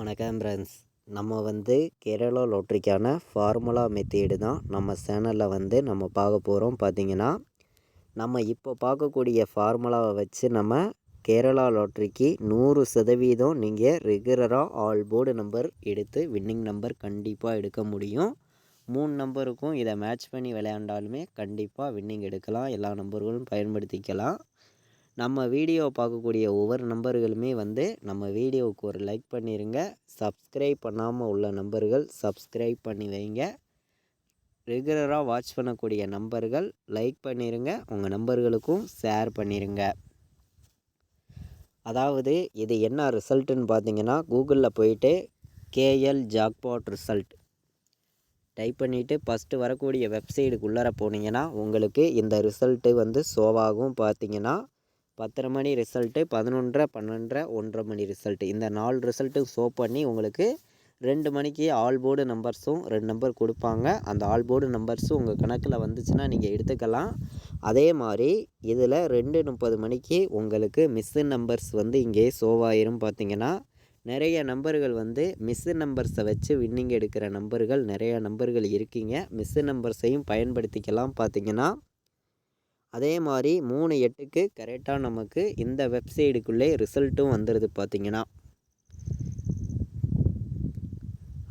வணக்கம் ஃப்ரெண்ட்ஸ். நம்ம Kerala லாட்ரிக்கான formula method தான் நம்ம சேனலில் நம்ம பார்க்க போகிறோம். பார்த்திங்கன்னா நம்ம இப்போ பார்க்கக்கூடிய ஃபார்முலாவை வச்சு நம்ம கேரளா லாட்ரிக்கு 100% நீங்கள் ரெகுலராக ஆல் போர்டு நம்பர் எடுத்து வின்னிங் நம்பர் கண்டிப்பாக எடுக்க முடியும். 3 நம்பருக்கும் இதை மேட்ச் பண்ணி விளையாண்டாலுமே கண்டிப்பாக வின்னிங் எடுக்கலாம். எல்லா நம்பர்களும் பயன்படுத்திக்கலாம். நம்ம வீடியோ பார்க்கக்கூடிய ஒவ்வொரு நம்பர்களுமே நம்ம வீடியோவுக்கு ஒரு லைக் பண்ணிடுங்க. சப்ஸ்கிரைப் பண்ணாமல் உள்ள நம்பர்கள் சப்ஸ்கிரைப் பண்ணி வைங்க. ரெகுலராக வாட்ச் பண்ணக்கூடிய நம்பர்கள் லைக் பண்ணிடுங்க. உங்கள் நம்பர்களுக்கும் ஷேர் பண்ணிடுங்க. அதாவது இது என்ன ரிசல்ட்டுன்னு பார்த்தீங்கன்னா, கூகுளில் போயிட்டு கேஎல் ஜாக்பாட் ரிசல்ட் டைப் பண்ணிவிட்டு ஃபஸ்ட்டு வரக்கூடிய வெப்சைட்டுக்குள்ளார போனீங்கன்னா உங்களுக்கு இந்த ரிசல்ட்டு ஷோவாகும். பார்த்தீங்கன்னா 10:30 மணி ரிசல்ட்டு, 11:30, 12:30, 1:30 மணி ரிசல்ட்டு, இந்த 4 ரிசல்ட்டும் ஷோ பண்ணி உங்களுக்கு 2 மணிக்கு ஆல் போர்டு நம்பர்ஸும் 2 நம்பர் கொடுப்பாங்க. அந்த ஆல் போர்டு நம்பர்ஸும் உங்கள் கணக்கில் வந்துச்சுன்னா நீங்கள் எடுத்துக்கலாம். அதே மாதிரி இதில் 2:30 மணிக்கு உங்களுக்கு மிஸ்ஸு நம்பர்ஸ் இங்கே ஷோவாயிரும். பார்த்தீங்கன்னா நிறைய நம்பர்கள் மிஸ்ஸு நம்பர்ஸை வச்சு வின்னிங் எடுக்கிற நம்பர்கள் நிறைய நம்பர்கள் இருக்கீங்க. மிஸ்ஸு நம்பர்ஸையும் பயன்படுத்திக்கலாம். பார்த்தீங்கன்னா அதே மாதிரி 3:08க்கு கரெக்டாக நமக்கு இந்த வெப்சைட்டுக்குள்ளே ரிசல்ட்டும் வந்துடுது. பார்த்திங்கன்னா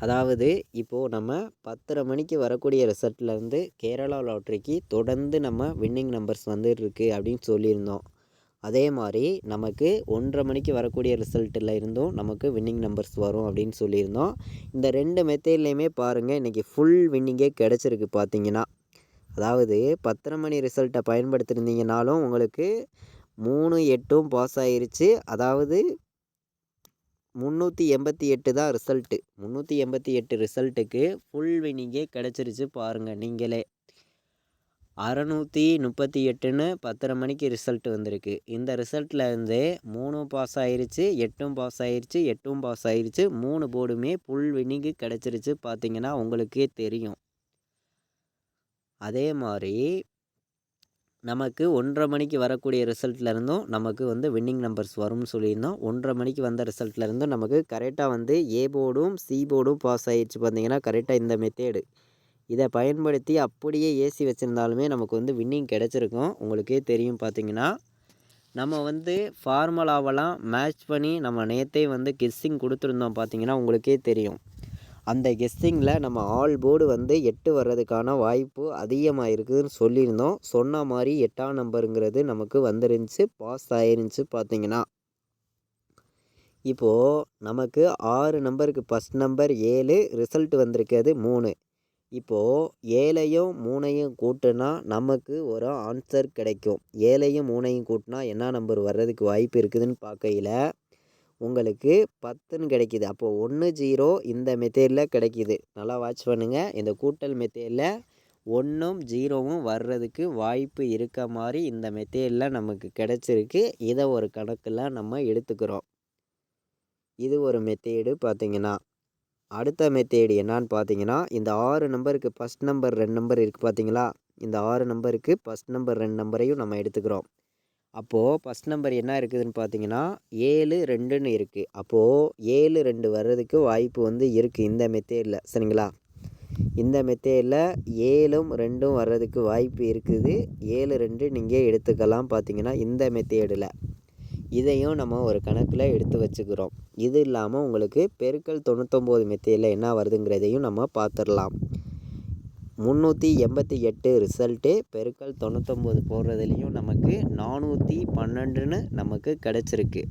அதாவது இப்போது நம்ம 10:30 மணிக்கு வரக்கூடிய ரிசல்ட்லேருந்து கேரளா லாட்ரிக்கு தொடர்ந்து நம்ம வின்னிங் நம்பர்ஸ் வந்துருக்கு அப்படின்னு சொல்லியிருந்தோம். அதே மாதிரி நமக்கு 1:30 மணிக்கு வரக்கூடிய ரிசல்ட்டில் இருந்தும் நமக்கு வின்னிங் நம்பர்ஸ் வரும் அப்படின்னு சொல்லியிருந்தோம். இந்த 2 மெத்தேட்லேயுமே பாருங்கள் இன்றைக்கி ஃபுல் வின்னிங்கே கிடச்சிருக்கு. பார்த்திங்கன்னா அதாவது 10:30 மணி ரிசல்ட்டை பயன்படுத்தியிருந்தீங்கனாலும் உங்களுக்கு 3:08 பாஸ் ஆகிருச்சு. அதாவது 388 தான் ரிசல்ட்டு. 388 ரிசல்ட்டுக்கு ஃபுல் வின்னிங்கே கிடச்சிருச்சு. பாருங்கள் நீங்களே 638ன்னு 10:30 மணிக்கு ரிசல்ட் வந்திருக்கு. இந்த ரிசல்ட்டில் 3 பாஸ் ஆகிருச்சு, 8 பாஸ் ஆகிருச்சு, 8 பாஸ் ஆகிருச்சு. 3 போர்டுமே ஃபுல் வின்னிங்கு கிடச்சிருச்சு. பார்த்திங்கன்னா உங்களுக்கே தெரியும். அதே மாதிரி நமக்கு 1:30 மணிக்கு வரக்கூடிய ரிசல்ட்லேருந்தும் நமக்கு வின்னிங் நம்பர்ஸ் வரும்னு சொல்லியிருந்தோம். 1:30 மணிக்கு வந்த ரிசல்ட்லேருந்தும் நமக்கு கரெக்டாக ஏ போர்டும் சி போர்டும் பாஸ் ஆகிடுச்சு. பார்த்திங்கன்னா கரெக்டாக இந்த மெத்தேடு இதை பயன்படுத்தி அப்படியே ஏசி வச்சுருந்தாலுமே நமக்கு வின்னிங் கிடச்சிருக்கும். உங்களுக்கே தெரியும். பார்த்திங்கன்னா நம்ம ஃபார்முலாவெல்லாம் மேட்ச் பண்ணி நம்ம நேற்றே கெஸ்ஸிங் கொடுத்துருந்தோம். பார்த்திங்கன்னா உங்களுக்கே தெரியும். அந்த கெஸ்ஸிங்கில் நம்ம ஆல் போர்டு 8 வர்றதுக்கான வாய்ப்பு அதிகமாக இருக்குதுன்னு சொல்லியிருந்தோம். சொன்ன மாதிரி 8ஆம் நம்பருங்கிறது நமக்கு வந்துருந்துச்சு, பாஸ் ஆயிருந்துச்சு. பார்த்திங்கன்னா இப்போது நமக்கு 6 நம்பருக்கு ஃபஸ்ட் நம்பர் 7, ரிசல்ட் வந்திருக்கிறது 3. இப்போது 7ஐயும் 3ஐயும் கூட்டினா நமக்கு ஒரு ஆன்சர் கிடைக்கும். 7ஐயும் 3ஐயும் கூட்டினா என்ன நம்பர் வர்றதுக்கு வாய்ப்பு இருக்குதுன்னு பார்க்கையில் உங்களுக்கு 10ன்னு கிடைக்கிது. அப்போது 1 0 இந்த மெத்தேடில் கிடைக்கிது. நல்லா வாட்ச் பண்ணுங்கள். இந்த கூட்டல் மெத்தேடில் 1ம் 0வும் வர்றதுக்கு வாய்ப்பு இருக்க மாதிரி இந்த மெத்தேடில் நமக்கு கிடச்சிருக்கு. இதை ஒரு கணக்கில் நம்ம எடுத்துக்கிறோம். இது ஒரு மெத்தேடு. பார்த்திங்கன்னா அடுத்த மெத்தேடு என்னான்னு பார்த்தீங்கன்னா, இந்த 6 நம்பருக்கு ஃபஸ்ட் நம்பர் 2 நம்பர் இருக்குது. பார்த்தீங்களா, இந்த 6 நம்பருக்கு ஃபஸ்ட் நம்பர் 2 நம்பரையும் நம்ம எடுத்துக்கிறோம். அப்போது ஃபஸ்ட் நம்பர் என்ன இருக்குதுன்னு பார்த்தீங்கன்னா 7 2ன்னு இருக்குது. அப்போது 7 2 வர்றதுக்கு வாய்ப்பு இருக்குது இந்த மெத்தேடில். சரிங்களா, இந்த மெத்தேடில் 7ம் 2ம் வர்றதுக்கு வாய்ப்பு இருக்குது. 7 2 நீங்கள் எடுத்துக்கலாம். பார்த்தீங்கன்னா இந்த மெத்தேடில் இதையும் நம்ம ஒரு கணக்கில் எடுத்து வச்சுக்கிறோம். இது இல்லாமல் உங்களுக்கு பெருக்கல் 99 மெத்தேடில் என்ன வருதுங்கிறதையும் நம்ம பார்த்துடலாம். 388 ரிசல்ட்டு பெருக்கல் 99 போடுறதுலேயும் நமக்கு 412ன்னு நமக்கு கிடச்சிருக்கு.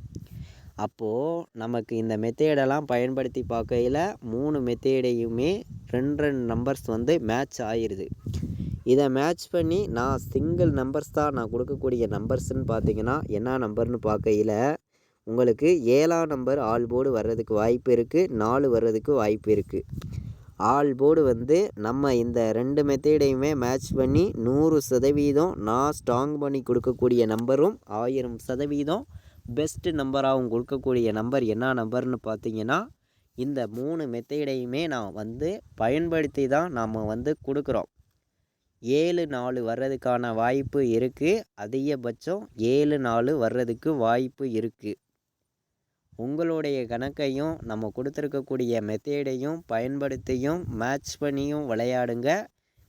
அப்போது நமக்கு இந்த மெத்தேடெல்லாம் பயன்படுத்தி பார்க்கையில் 3 மெத்தேடையுமே 2 நம்பர்ஸ் மேட்ச் ஆகிருது. இதை மேட்ச் பண்ணி நான் சிங்கிள் நம்பர்ஸ் தான் நான் கொடுக்கக்கூடிய நம்பர்ஸ்ன்னு பார்த்தீங்கன்னா என்ன நம்பர்னு பார்க்கையில் உங்களுக்கு 7ஆம் நம்பர் ஆல் போர்டு வர்றதுக்கு வாய்ப்பு இருக்குது, 4 வர்றதுக்கு வாய்ப்பு இருக்குது. ஆல் போர்டு நம்ம இந்த 2 மெத்தேடையுமே மேட்ச் பண்ணி 100% நான் ஸ்ட்ராங் பண்ணி கொடுக்கக்கூடிய நம்பரும் 1000% பெஸ்ட்டு நம்பராகவும் கொடுக்கக்கூடிய நம்பர் என்ன நம்பர்னு பார்த்தீங்கன்னா இந்த 3 மெத்தேடையுமே நான் பயன்படுத்தி தான் நாம் கொடுக்குறோம். 7 4 வர்றதுக்கான வாய்ப்பு இருக்குது. அதிகபட்சம் 7 4 வர்றதுக்கு வாய்ப்பு இருக்குது. உங்களுடைய கணக்கையும் நம்ம கொடுத்துருக்கக்கூடிய மெத்தேடையும் பயன்படுத்தியும் மேட்ச் பண்ணியும் விளையாடுங்க.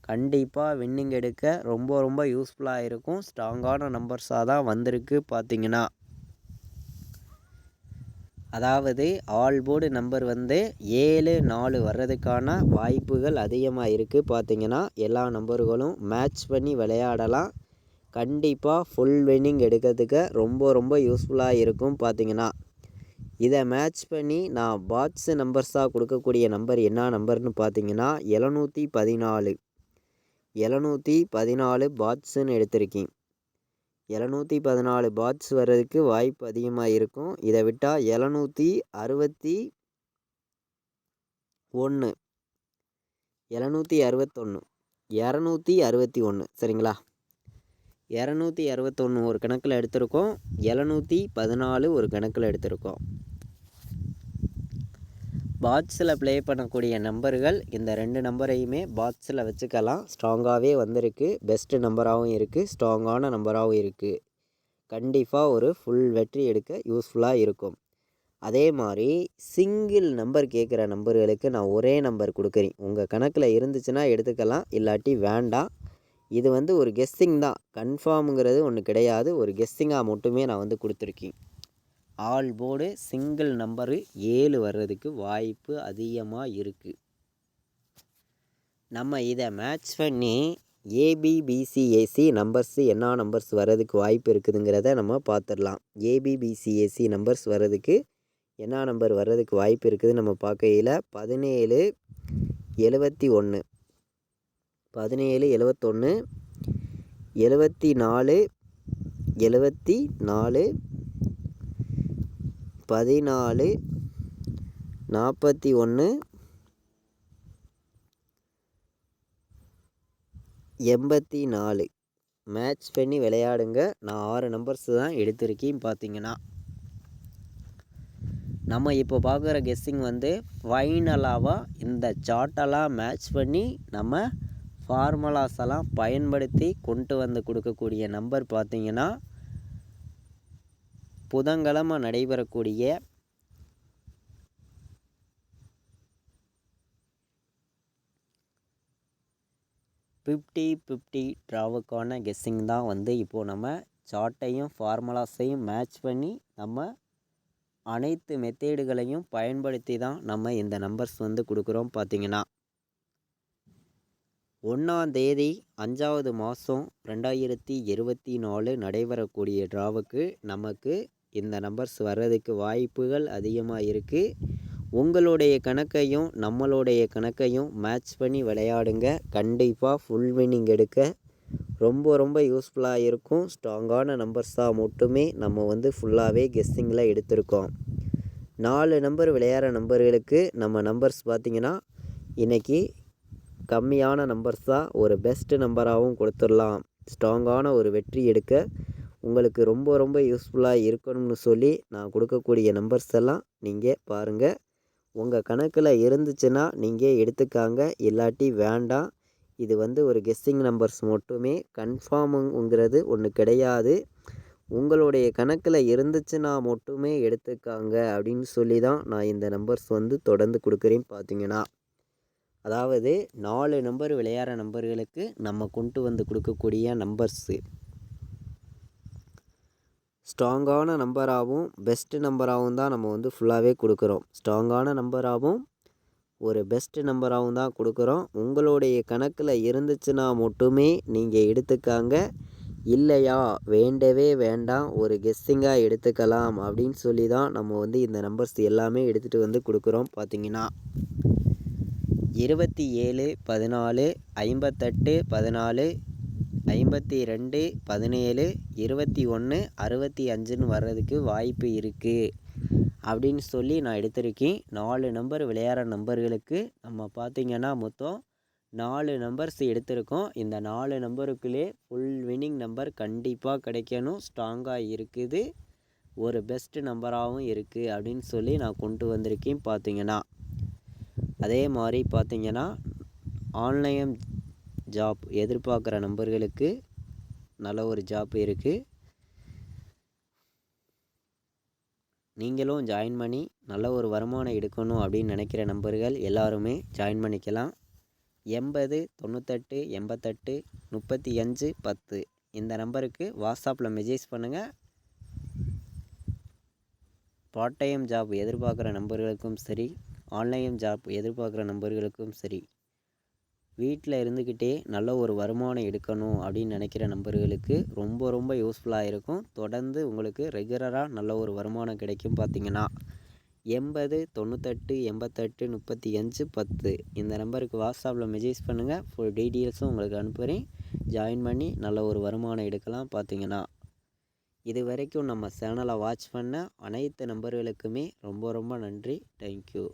கண்டிப்பாக வின்னிங் எடுக்க ரொம்ப ரொம்ப யூஸ்ஃபுல்லாக இருக்கும். ஸ்ட்ராங்கான நம்பர்ஸாக தான் வந்திருக்கு பார்த்தீங்கன்னா. அதாவது ஆல் போர்டு நம்பர் வந்து 7 4 வர்றதுக்கான வாய்ப்புகள் அதிகமாக இருக்குது பார்த்தீங்கன்னா. எல்லா நம்பர்களும் மேட்ச் பண்ணி விளையாடலாம். கண்டிப்பாக ஃபுல் வின்னிங் எடுக்கிறதுக்கு ரொம்ப ரொம்ப யூஸ்ஃபுல்லாக இருக்கும் பார்த்தீங்கன்னா. இதை மேட்ச் பண்ணி நான் பாட்ஸ் நம்பர்ஸாக கொடுக்கக்கூடிய நம்பர் என்ன நம்பர்னு பார்த்தீங்கன்னா 714 714 பாட்ஸுன்னு எடுத்திருக்கேன். 714 பாட்ஸ் வர்றதுக்கு வாய்ப்பு அதிகமாக இருக்கும். இதை விட்டால் 761 261 சரிங்களா. 261 ஒரு கணக்கில் எடுத்திருக்கோம். 714 ஒரு கணக்கில் எடுத்திருக்கோம். பாட்ஸில் ப்ளே பண்ணக்கூடிய நம்பர்கள் இந்த 2 நம்பரையுமே பாட்ஸில் வச்சுக்கலாம். ஸ்ட்ராங்காகவே வந்திருக்கு. பெஸ்ட்டு நம்பராகவும் இருக்குது, ஸ்ட்ராங்கான நம்பராகவும் இருக்குது. கண்டிப்பாக ஒரு ஃபுல் வெற்றி எடுக்க யூஸ்ஃபுல்லாக இருக்கும். அதே மாதிரி சிங்கிள் நம்பர் கேட்குற நம்பர்களுக்கு நான் ஒரே நம்பர் கொடுக்குறேன். உங்கள் கணக்கில் இருந்துச்சுன்னா எடுத்துக்கலாம், இல்லாட்டி வேண்டாம். இது வந்து ஒரு கெஸ்ஸிங் தான், கன்ஃபார்முங்கிறது ஒன்று கிடையாது. ஒரு கெஸ்ஸிங்காக மட்டுமே நான் வந்து கொடுத்துருக்கேன். ஆல் போர்டு சிங்கிள் நம்பரு 7 வர்றதுக்கு வாய்ப்பு அதிகமாக இருக்குது. நம்ம இதை மேட்ச் பண்ணி ஏபிபிசிஏசி நம்பர்ஸு என்ன நம்பர்ஸ் வர்றதுக்கு வாய்ப்பு இருக்குதுங்கிறத நம்ம பார்த்துடலாம். ஏபிபிசிஏசி நம்பர்ஸ் வர்றதுக்கு என்ன நம்பர் வர்றதுக்கு வாய்ப்பு இருக்குது நம்ம பார்க்கையில் 17 71 17 71 74 74 14 41 84 மேட்ச் பண்ணி விளையாடுங்க. நான் 6 நம்பர்ஸ் தான் எடுத்திருக்கேன் பார்த்தீங்கன்னா. நம்ம இப்போ பார்க்குற கெஸ்ஸிங் வந்து ஃபைனலாக இந்த சார்ட்டெல்லாம் மேட்ச் பண்ணி நம்ம ஃபார்முலாஸ் எல்லாம் பயன்படுத்தி கொண்டு வந்து கொடுக்கக்கூடிய நம்பர் பார்த்தீங்கன்னா புதன்கிழமை நடைபெறக்கூடிய 50-50 ட்ராவுக்கான கெஸ்ஸிங் தான் வந்து இப்போது நம்ம சார்ட்டையும் ஃபார்முலாஸையும் மேட்ச் பண்ணி நம்ம அனைத்து மெத்தேடுகளையும் பயன்படுத்தி தான் நம்ம இந்த நம்பர்ஸ் வந்து கொடுக்குறோம் பார்த்தீங்கன்னா. 1ஆம் தேதி 5வது மாதம் 2024 நடைபெறக்கூடிய ட்ராவுக்கு நமக்கு இந்த நம்பர்ஸ் வர்றதுக்கு வாய்ப்புகள் அதிகமாக இருக்குது. உங்களுடைய கணக்கையும் நம்மளுடைய கணக்கையும் மேட்ச் பண்ணி விளையாடுங்க. கண்டிப்பாக ஃபுல் வின்னிங் எடுக்க ரொம்ப ரொம்ப யூஸ்ஃபுல்லாக இருக்கும். ஸ்ட்ராங்கான நம்பர்ஸாக மட்டுமே நம்ம வந்து ஃபுல்லாகவே கெஸ்ஸிங்கில் எடுத்திருக்கோம். 4 நம்பர் விளையாடுற நம்பர்களுக்கு நம்ம நம்பர்ஸ் பார்த்திங்கன்னா இன்றைக்கி கம்மியான நம்பர்ஸ் தான், ஒரு பெஸ்ட்டு நம்பராகவும் கொடுத்துடலாம். ஸ்ட்ராங்கான ஒரு வெற்றி எடுக்க உங்களுக்கு ரொம்ப ரொம்ப யூஸ்ஃபுல்லாக இருக்கணும்னு சொல்லி நான் கொடுக்கக்கூடிய நம்பர்ஸ் எல்லாம் நீங்கள் பாருங்கள். உங்கள் கணக்கில் இருந்துச்சுன்னா நீங்கள் எடுத்துக்காங்க, இல்லாட்டி வேண்டாம். இது வந்து ஒரு கெஸ்ஸிங் நம்பர்ஸ் மட்டுமே, கன்ஃபார்முங்கிறது ஒன்று கிடையாது. உங்களுடைய கணக்கில் இருந்துச்சுன்னா மட்டுமே எடுத்துக்காங்க அப்படின்னு சொல்லி தான் நான் இந்த நம்பர்ஸ் வந்து தொடர்ந்து கொடுக்குறேன் பார்த்தீங்கன்னா. அதாவது 4 நம்பர் விளையாடுற நம்பர்களுக்கு நம்ம கொண்டு வந்து கொடுக்கக்கூடிய நம்பர்ஸு ஸ்ட்ராங்கான நம்பராகவும் பெஸ்ட்டு நம்பராகவும் தான் நம்ம வந்து ஃபுல்லாகவே கொடுக்குறோம். ஸ்ட்ராங்கான நம்பராகவும் ஒரு பெஸ்ட்டு நம்பராகவும் தான் கொடுக்குறோம். உங்களுடைய கணக்கில் இருந்துச்சுன்னா மட்டுமே நீங்கள் எடுத்துக்காங்க, இல்லையா வேண்டவே வேண்டாம், ஒரு கெஸ்ஸிங்காக எடுத்துக்கலாம் அப்படின்னு சொல்லி தான் நம்ம வந்து இந்த நம்பர்ஸ் எல்லாமே எடுத்துகிட்டு வந்து கொடுக்குறோம் பார்த்தீங்கன்னா. 27 14 58 14 52 17 21 65ன்னு வர்றதுக்கு வாய்ப்பு இருக்குது அப்படின்னு சொல்லி நான் எடுத்திருக்கேன். 4 நம்பர் விளையாடுற நம்பர்களுக்கு நம்ம பார்த்திங்கன்னா மொத்தம் 4 நம்பர்ஸ் எடுத்திருக்கோம். இந்த 4 நம்பருக்குள்ளே ஃபுல் வின்னிங் நம்பர் கண்டிப்பாக கிடைக்கணும், ஸ்ட்ராங்காக இருக்குது, ஒரு பெஸ்ட்டு நம்பராகவும் இருக்குது அப்படின்னு சொல்லி நான் கொண்டு வந்திருக்கேன் பார்த்திங்கன்னா. அதே மாதிரி பார்த்திங்கன்னா ஆன்லைன் ஜாப் எதிர்பார்க்குற நம்பர்களுக்கு நல்ல ஒரு ஜாப் இருக்குது. நீங்களும் ஜாயின் பண்ணி நல்ல ஒரு வருமானம் எடுக்கணும் அப்படின்னு நினைக்கிற நண்பர்கள் எல்லாருமே ஜாயின் பண்ணிக்கலாம். 80 98 88 35 10 இந்த நம்பருக்கு வாட்ஸ்அப்பில் மெசேஜ் பண்ணுங்கள். பார்ட் டைம் ஜாப் எதிர்பார்க்குற நண்பர்களுக்கும் சரி, ஆன்லைன் ஜாப் எதிர்பார்க்குற நண்பர்களுக்கும் சரி, வீட்டில் இருந்துக்கிட்டே நல்ல ஒரு வருமானம் எடுக்கணும் அப்படின்னு நினைக்கிற நண்பர்களுக்கு ரொம்ப ரொம்ப யூஸ்ஃபுல்லாக இருக்கும். தொடர்ந்து உங்களுக்கு ரெகுலராக நல்ல ஒரு வருமானம் கிடைக்கும். பார்த்தீங்கன்னா 80 98 88 35 10 இந்த நம்பருக்கு வாட்ஸ்அப்பில் மெசேஜ் பண்ணுங்கள். ஃபுல் டீட்டெயில்ஸும் உங்களுக்கு அனுப்புகிறேன். ஜாயின் பண்ணி நல்ல ஒரு வருமானம் எடுக்கலாம். பார்த்தீங்கன்னா இது வரைக்கும் நம்ம சேனலை வாட்ச் பண்ண அனைத்து நண்பர்களுக்குமே ரொம்ப ரொம்ப நன்றி. தேங்க்யூ.